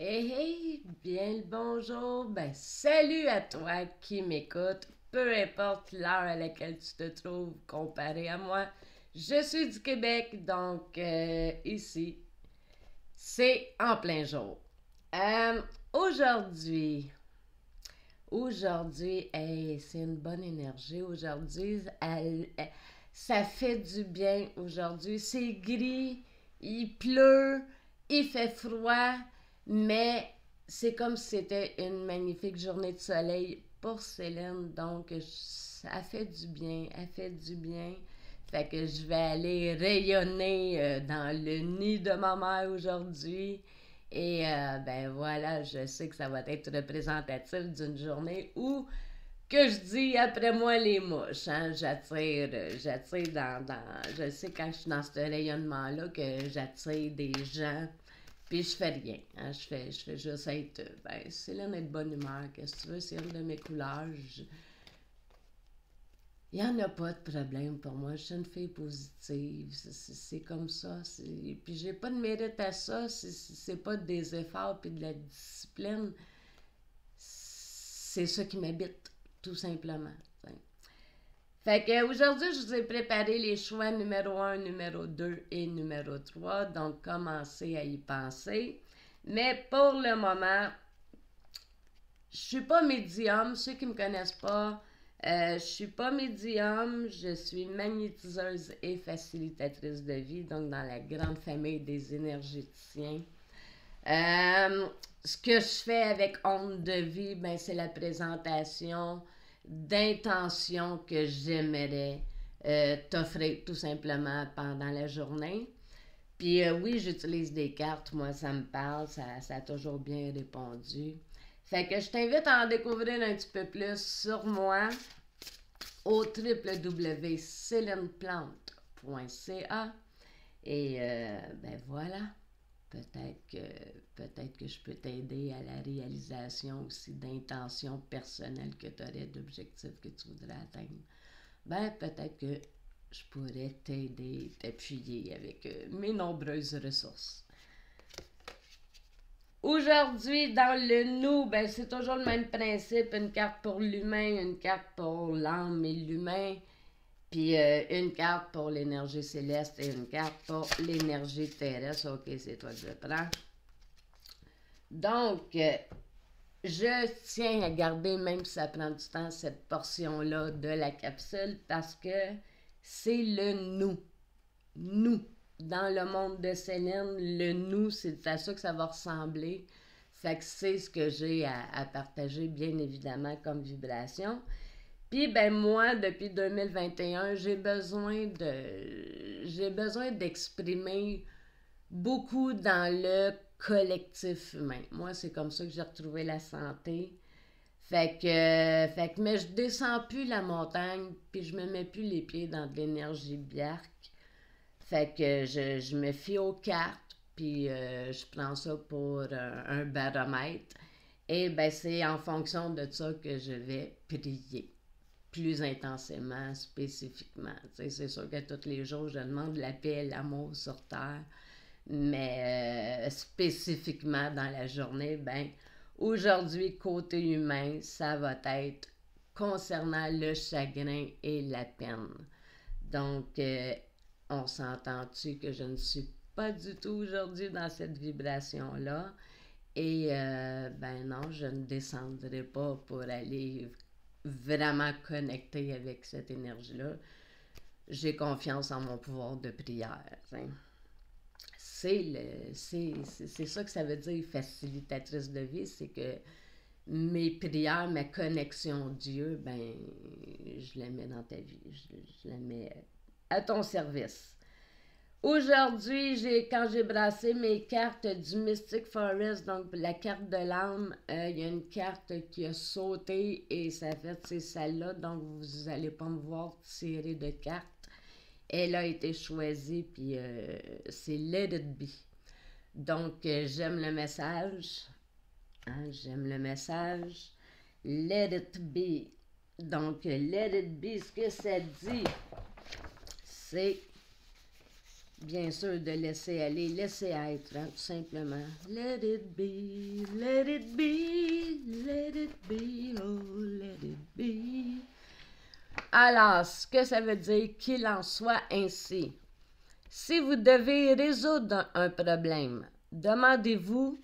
Hey, hey, bien le bonjour. Ben, salut à toi qui m'écoute, peu importe l'heure à laquelle tu te trouves comparé à moi. Je suis du Québec, donc ici, c'est en plein jour. Euh, aujourd'hui, hey, c'est une bonne énergie. Aujourd'hui, ça fait du bien aujourd'hui. C'est gris, il pleut, il fait froid, mais c'est comme si c'était une magnifique journée de soleil pour Céline. Donc, ça fait du bien, elle fait du bien. Fait que je vais aller rayonner dans le nid de ma mère aujourd'hui. Et ben voilà, je sais que ça va être représentatif d'une journée où que je dis après moi les mouches. Hein? J'attire je sais quand je suis dans ce rayonnement-là que j'attire des gens, puis je fais rien. Hein? Je fais juste être, ben, Céline est de bonne humeur, qu'est-ce que tu veux, c'est une de mes couleurs. Il n'y en a pas de problème pour moi. Je suis une fille positive. C'est comme ça. Puis j'ai pas de mérite à ça. C'est pas des efforts puis de la discipline. C'est ça qui m'habite, tout simplement. Fait que aujourd'hui, je vous ai préparé les choix numéro un, numéro 2 et numéro 3. Donc, commencez à y penser. Mais pour le moment, je suis pas médium. Ceux qui me connaissent pas, je suis pas médium. Je suis magnétiseuse et facilitatrice de vie, donc dans la grande famille des énergéticiens. Ce que je fais avec Onde de vie, ben, c'est la présentation d'intentions que j'aimerais t'offrir tout simplement pendant la journée. Puis oui, j'utilise des cartes, moi ça me parle, ça a toujours bien répondu. Fait que je t'invite à en découvrir un petit peu plus sur moi au www.célineplante.ca et ben voilà, peut-être que je peux t'aider à la réalisation aussi d'intentions personnelles que tu aurais, d'objectifs que tu voudrais atteindre. Ben peut-être que je pourrais t'aider, t'appuyer avec mes nombreuses ressources. Aujourd'hui, dans le nous, ben, c'est toujours le même principe. Une carte pour l'humain, une carte pour l'âme et l'humain, puis une carte pour l'énergie céleste et une carte pour l'énergie terrestre. Ok, c'est toi que je prends. Donc, je tiens à garder, même si ça prend du temps, cette portion-là de la capsule parce que c'est le nous. Nous. Dans le monde de Céline, le nous, c'est à ça que ça va ressembler. Fait que c'est ce que j'ai à partager, bien évidemment, comme vibration. Puis, ben moi, depuis 2021, j'ai besoin d'exprimer beaucoup dans le collectif humain. Moi, c'est comme ça que j'ai retrouvé la santé. Mais je descends plus la montagne, puis je me mets plus les pieds dans de l'énergie biarque. Fait que je me fie aux cartes, puis je prends ça pour un baromètre. Et ben c'est en fonction de ça que je vais prier plus intensément, spécifiquement. C'est sûr que tous les jours, je demande la paix et l'amour sur Terre, mais spécifiquement dans la journée, ben aujourd'hui, côté humain, ça va être concernant le chagrin et la peine. Donc, on s'entend-tu que je ne suis pas du tout aujourd'hui dans cette vibration-là? Et ben non, je ne descendrai pas pour aller vraiment connecter avec cette énergie-là. J'ai confiance en mon pouvoir de prière. Hein. C'est ça que ça veut dire facilitatrice de vie, c'est que mes prières, ma connexion Dieu, ben, je la mets dans ta vie, je la mets à ton service. Aujourd'hui, quand j'ai brassé mes cartes du Mystic Forest, donc la carte de l'âme, il y a une carte qui a sauté et ça fait c'est celle-là, donc vous n'allez pas me voir tirer de cartes. Elle a été choisie, puis c'est Let It Be. Donc, j'aime le message. Hein, j'aime le message. Let It Be. Donc, Let It Be, ce que ça dit, c'est bien sûr, de laisser aller, laisser être, hein, tout simplement. Let it be, let it be, let it be, oh, let it be. Alors, ce que ça veut dire, qu'il en soit ainsi. Si vous devez résoudre un problème, demandez-vous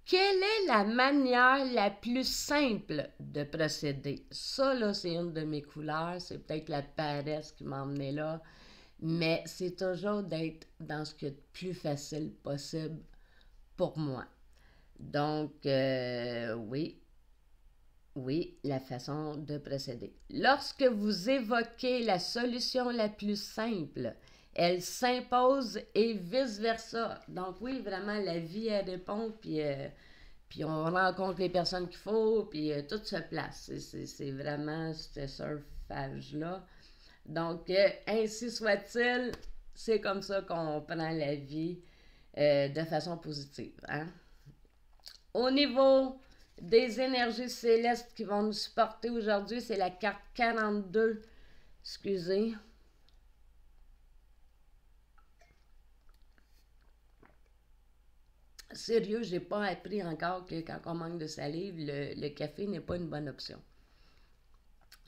quelle est la manière la plus simple de procéder. Ça, là, c'est une de mes couleurs. C'est peut-être la paresse qui m'a emmené là. Mais c'est toujours d'être dans ce qui est le plus facile possible pour moi. Donc, oui, la façon de procéder. Lorsque vous évoquez la solution la plus simple, elle s'impose et vice-versa. Donc oui, vraiment, la vie, elle répond, puis on rencontre les personnes qu'il faut, puis tout se place. C'est vraiment ce surfage-là. Donc, ainsi soit-il, c'est comme ça qu'on prend la vie de façon positive. Hein? Au niveau des énergies célestes qui vont nous supporter aujourd'hui, c'est la carte 42. Excusez. Sérieux, j'ai pas appris encore que quand on manque de salive, le café n'est pas une bonne option.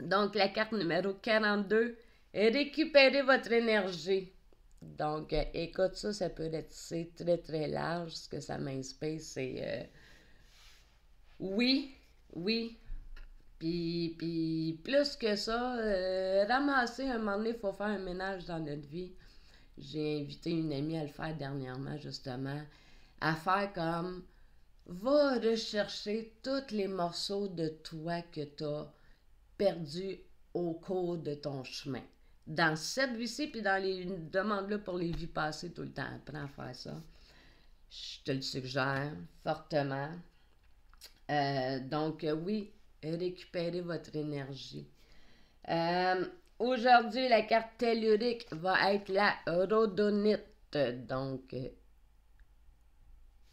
Donc, la carte numéro 42, récupérez votre énergie. Donc, écoute, ça peut être très, très large. Ce que ça m'inspire, c'est oui, puis plus que ça, ramasser un moment donné, il faut faire un ménage dans notre vie. J'ai invité une amie à le faire dernièrement, justement, à faire comme, va rechercher tous les morceaux de toi que tu as perdus au cours de ton chemin. Dans cette vie-ci, puis dans les demandes-là pour les vies passées tout le temps. Apprends à faire ça. Je te le suggère fortement. Donc, oui, récupérez votre énergie. Aujourd'hui, la carte tellurique va être la rhodonite. Donc,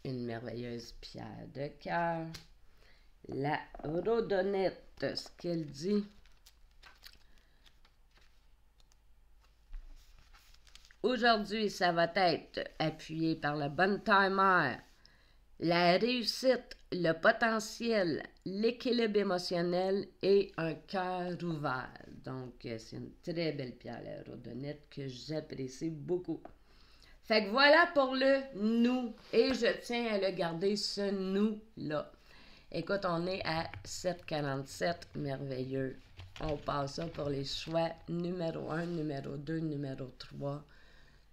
une merveilleuse pierre de cœur. La rhodonite, ce qu'elle dit. Aujourd'hui, ça va être appuyé par le bon timer, la réussite, le potentiel, l'équilibre émotionnel et un cœur ouvert. Donc, c'est une très belle pierre, la rhodonite, que j'apprécie beaucoup. Fait que voilà pour le nous. Et je tiens à le garder, ce nous-là. Écoute, on est à 7,47. Merveilleux. On passe ça pour les choix numéro 1, numéro 2, numéro 3.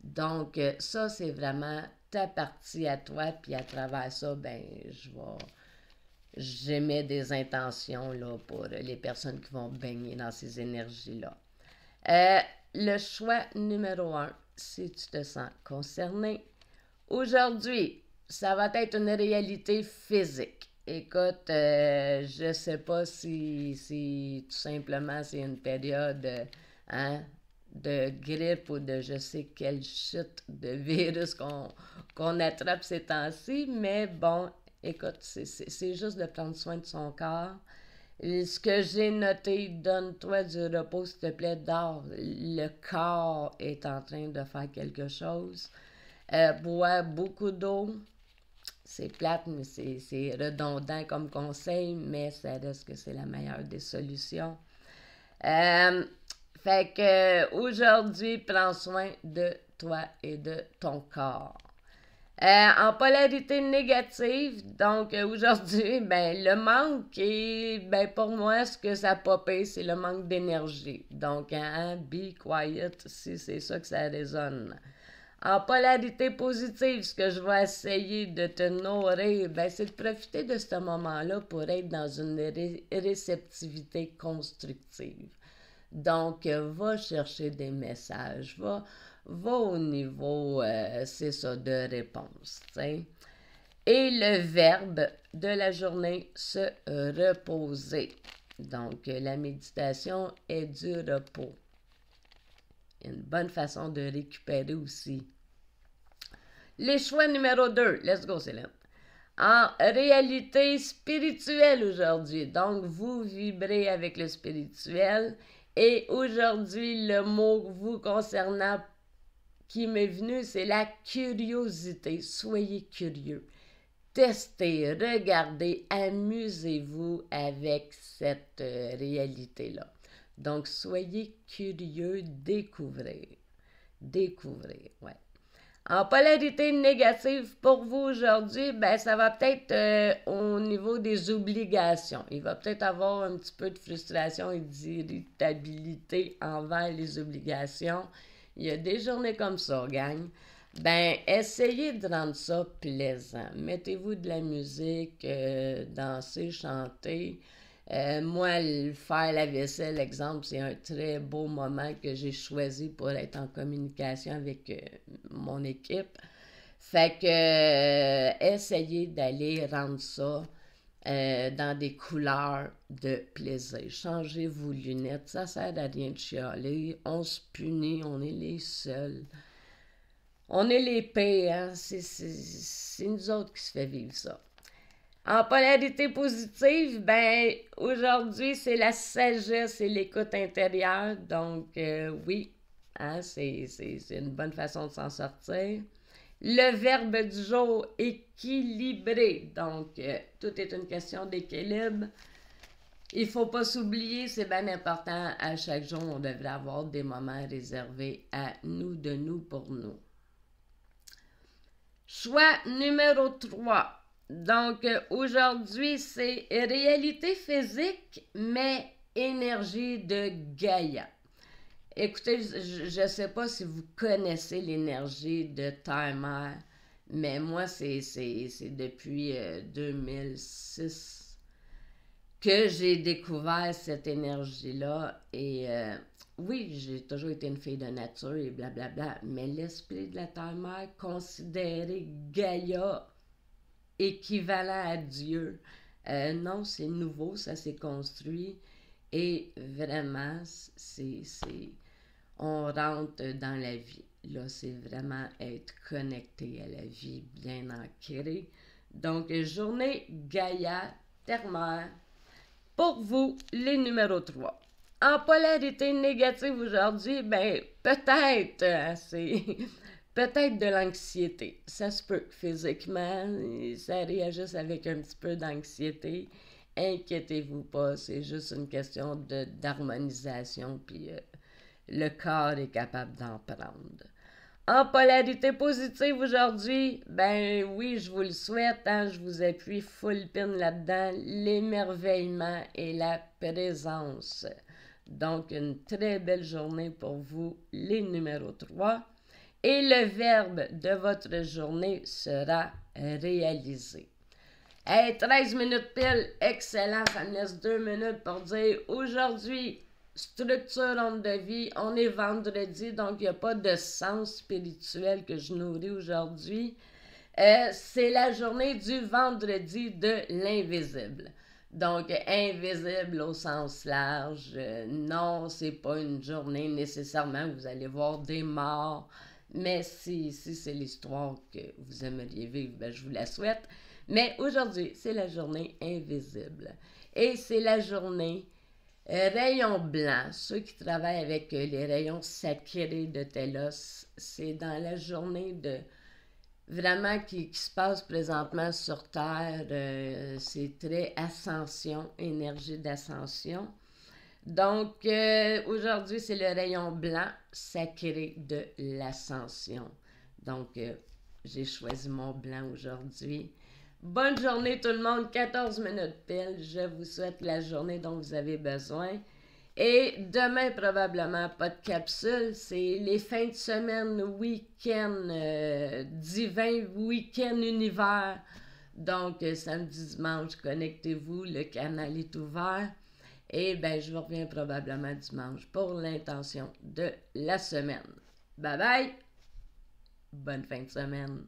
Donc, ça, c'est vraiment ta partie à toi. Puis à travers ça, ben, j'émets des intentions là, pour les personnes qui vont baigner dans ces énergies-là. Le choix numéro 1, si tu te sens concerné. Aujourd'hui, ça va être une réalité physique. Écoute, je sais pas si tout simplement c'est une période de grippe ou de je sais quelle chute de virus qu'on attrape ces temps-ci, mais bon, écoute, c'est juste de prendre soin de son corps. Ce que j'ai noté, donne-toi du repos, s'il te plaît, dors. Le corps est en train de faire quelque chose. Bois beaucoup d'eau. C'est plate, mais c'est redondant comme conseil, mais ça reste que c'est la meilleure des solutions. Fait que aujourd'hui, prends soin de toi et de ton corps. En polarité négative, donc aujourd'hui, ben le manque est, ben pour moi, ce que ça popé, c'est le manque d'énergie. Donc, be quiet, si c'est ça que ça résonne. En polarité positive, ce que je vais essayer de te nourrir, ben, c'est de profiter de ce moment-là pour être dans une réceptivité constructive. Donc, va chercher des messages, va au niveau, c'est ça, de réponse. T'sais. Et le verbe de la journée, se reposer. Donc, la méditation est du repos. Une bonne façon de récupérer aussi. Les choix numéro 2. Let's go, Céline. En réalité spirituelle aujourd'hui. Donc, vous vibrez avec le spirituel. Et aujourd'hui, le mot vous concernant qui m'est venu, c'est la curiosité. Soyez curieux. Testez, regardez, amusez-vous avec cette réalité-là. Donc, soyez curieux, découvrez. Découvrez, ouais. En polarité négative pour vous aujourd'hui, ben ça va peut-être au niveau des obligations. Il va peut-être avoir un petit peu de frustration et d'irritabilité envers les obligations. Il y a des journées comme ça, gang. Ben, essayez de rendre ça plaisant. Mettez-vous de la musique, dansez, chantez. Moi, faire la vaisselle, exemple, c'est un très beau moment que j'ai choisi pour être en communication avec mon équipe. Fait que essayez d'aller rendre ça dans des couleurs de plaisir. Changez vos lunettes, ça sert à rien de chialer. On se punit, on est les seuls. On est les pires, hein? C'est nous autres qui se fait vivre ça. En polarité positive, ben aujourd'hui, c'est la sagesse et l'écoute intérieure. Donc, oui, hein, c'est une bonne façon de s'en sortir. Le verbe du jour, équilibré. Donc, tout est une question d'équilibre. Il ne faut pas s'oublier, c'est bien important. À chaque jour, on devrait avoir des moments réservés à nous, de nous, pour nous. Choix numéro 3. Donc, aujourd'hui, c'est réalité physique, mais énergie de Gaïa. Écoutez, je ne sais pas si vous connaissez l'énergie de Terre-Mère, mais moi, c'est depuis 2006 que j'ai découvert cette énergie-là. Et oui, j'ai toujours été une fille de nature et blablabla, mais l'esprit de la Terre-Mère, considéré Gaïa équivalent à Dieu. Non, c'est nouveau, ça s'est construit. Et vraiment, on rentre dans la vie. Là, c'est vraiment être connecté à la vie, bien ancré. Donc, journée Gaïa, Terre-Mère. Pour vous, les numéros 3. En polarité négative aujourd'hui, ben, peut-être, c'est peut-être de l'anxiété. Ça se peut physiquement, ça réagisse avec un petit peu d'anxiété. Inquiétez-vous pas, c'est juste une question d'harmonisation, puis le corps est capable d'en prendre. En polarité positive aujourd'hui, ben oui, je vous le souhaite, hein, je vous appuie full pin là-dedans, l'émerveillement et la présence. Donc, une très belle journée pour vous, les numéros 3. Et le verbe de votre journée sera réalisé. Hey, 13 minutes pile, excellent, ça me laisse 2 minutes pour dire aujourd'hui, structure onde de vie, on est vendredi, donc il n'y a pas de sens spirituel que je nourris aujourd'hui. C'est la journée du vendredi de l'invisible. Donc, invisible au sens large, non, c'est pas une journée nécessairement où vous allez voir des morts, mais si c'est l'histoire que vous aimeriez vivre, ben, je vous la souhaite. Mais aujourd'hui, c'est la journée invisible. Et c'est la journée rayon blanc. Ceux qui travaillent avec les rayons sacrés de Télos, c'est dans la journée de vraiment qui se passe présentement sur Terre. C'est très ascension, énergie d'ascension. Donc, aujourd'hui, c'est le rayon blanc sacré de l'ascension. Donc, j'ai choisi mon blanc aujourd'hui. Bonne journée tout le monde, 14 minutes pile. Je vous souhaite la journée dont vous avez besoin. Et demain, probablement, pas de capsule. C'est les fins de semaine, week-end divin, week-end univers. Donc, samedi, dimanche, connectez-vous, le canal est ouvert. Et bien, je vous reviens probablement dimanche pour l'intention de la semaine. Bye bye! Bonne fin de semaine!